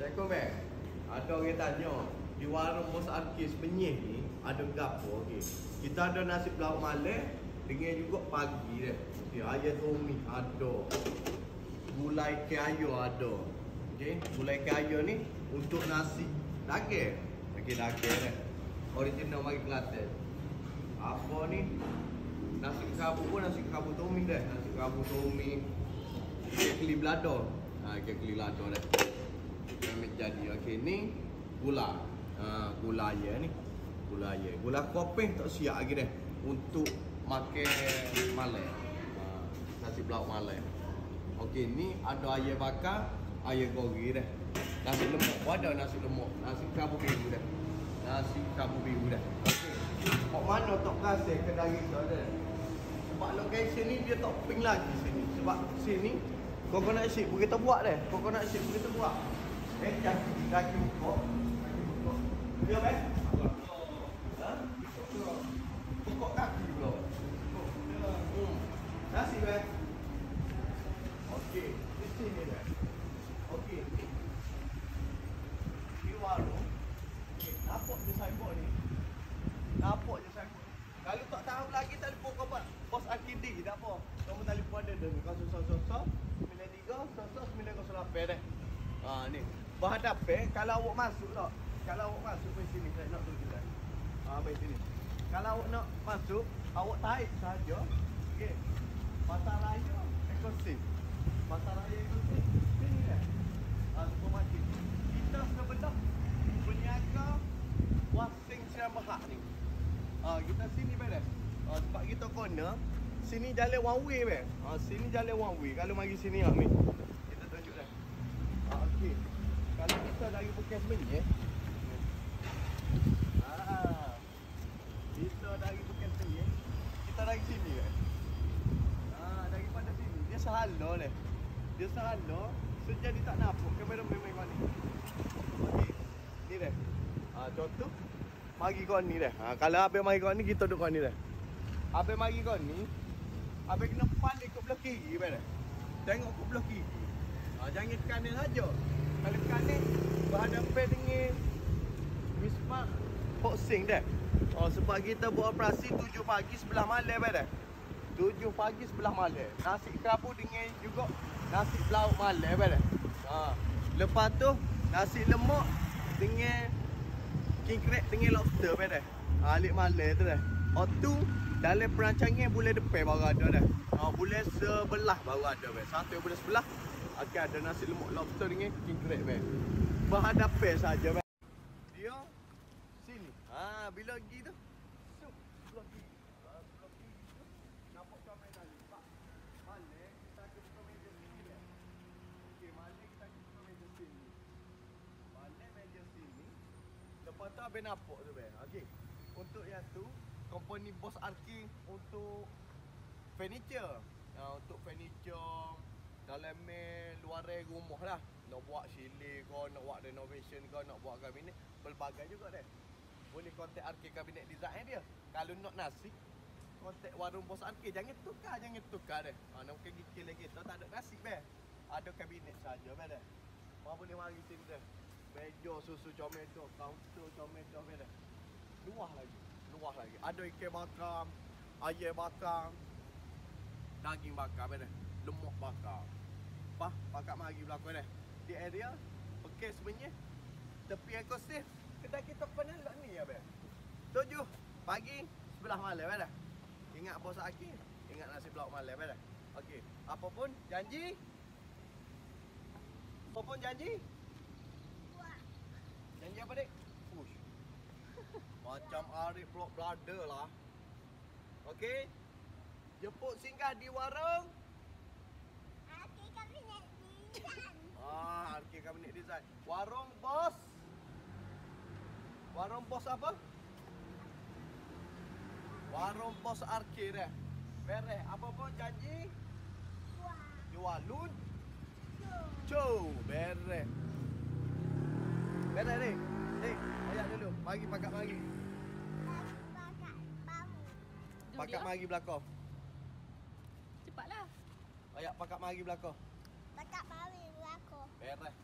Assalamualaikum bang. Ada orang tanya, di warung Bos Arkis Penyih ni ada gapo okey. Kita ada nasi lauk malam dengan juga pagi dia. Okey, ayam tomi ada. Gulai kayu ada. Okey, gulai kayu ni untuk nasi daging. Okey, daging dia. Original mari Kelantan. Apa ni? Nasi kerabu pun nasi kerabu tomi dah. Nasi kerabu tomi. Kekli belado. Kekli belado dah. Yang jadi okey ni gula. Gula ya ni. Gula ya. Gula kopi tak siap lagi dah untuk makan malam. Nasi lauk malam. Okey ni ada ayam bakar, ayam goreng dah. Nasi lemak pun ada nasi lemak. Nasi kerabu biru dah. Nasi kerabu biru dah. Okey. Kat mana tak kasih kedai kita dah. Sebab lokasi ni dia tak ping lagi sini. Sebab sini coconut shake pun kita buat dah. Coconut shake pun kita buat. Kaki buka. Dia apa? Ha? Buka kaki pula. Nasi bang. Okey, di sini dah. Okey. Di warung. Okey, nampak je signboard ni. Nampak je signboard. Kalau tak tahu lagi telefon kau buat Bos Arkidi tak apa. Kamu telefon dia dulu 000 93 dah. Ni. Berhadapan kalau awak masuk tak. Kalau awak masuk ke sini saya nak tunjuk dah. Baik sini. Kalau awak nak masuk, awak tarik saja. Okey. Pasar raya ekosistem. Pasar raya ekosistem. Sini dah. Supermarket. Kita sebelah peniaga Wasing Siam Berhad ni. Kita sini beres. Sebab kita corner, sini jalan one way be. Sini jalan one way. Kalau mari sini ni. Kita tunjuk dah. Okey. Kalau kita dari Bukit Semenyih. Kita dari Bukit Semenyih. Kita dari sini be. Daripada sini. Dia sehala leh. Dia sehala. Sejadi tak nampak kamera memang ni. Okey. Ni dah. Contoh mari kau ni dah. Kalau abang mari kau ni kita duduk kau ni dah. Abang mari kau ni, abang kena pandai ke belah kiri dah. Tengok ke belah kiri. Jangan kanan saja. Kalau kanan berhadapan dengan Wisma Hoxing dah. Sebab kita buat operasi 7 pagi sebelah malam dah. 7 pagi sebelah malam. Nasi kerabu dengan juga nasi lauk malam dah. Lepas tu nasi lemak dengan king crab dengan lobster dah. Alik malam tu dah. Tu dalam perancangan bulan depan baru ada dah. Bulan sebelah baru ada dah. 1 bulan sebelah akan ada nasi lemak lobster dengan king crab dah. Berhadapan saja dah. Dia sini. Bila pergi tu sup belah kiri. Belah kiri tu nampak kamera ni. Pak. Malam kita akan buka meja sini dah. Okey, malam kita akan buka meja sini. Malam meja sini. Lepas tu abang nampak tu bang. Okey. Untuk yang tu company Bos Arkis untuk furniture. Untuk furniture dalam luar rumah lah. Nak buat silik kau, nak buat renovation kau, nak buat kabinet, pelbagai juga dah. Boleh kontak Arkis Kabinet Design dia. Kalau nak nasi, kontak warung Bos Arkis. Jangan tukar dah. Nak bukan gigil lagi kita tak ada nasi bang. Ada kabinet saja bang dah. Boleh mari sini dah. Meja susu tomato, kaunter tomato bang dah. Luah lagi. Ada ikan bakar, ayam bakar, daging bakar bang dah. Lemak bakar. Pakak mari belakang dah. Di area Bukit Semenyih, tepi ekosistem. Kedai kita pernah lah ni ya bang. 7 pagi sebelah malam dah. Ingat Bos Arkis, ingat nasi lauk malam dah. Okey, apapun janji. Janji apa dik? Push. Macam Arif blok bladder lah. Okey. Jemput singgah di warung Arkis Kabinet Design. Arkis Kabinet Design. Warung Bos apa? Warung Bos Arkis dah. Beres. Apa pun janji? Jual lun. Beres. Beres ni. Ayat dulu. Mari pakak mari. Pakak mari belakang. Cepatlah. Ayat pakak mari belakang. Pakak mari belakang. Beres.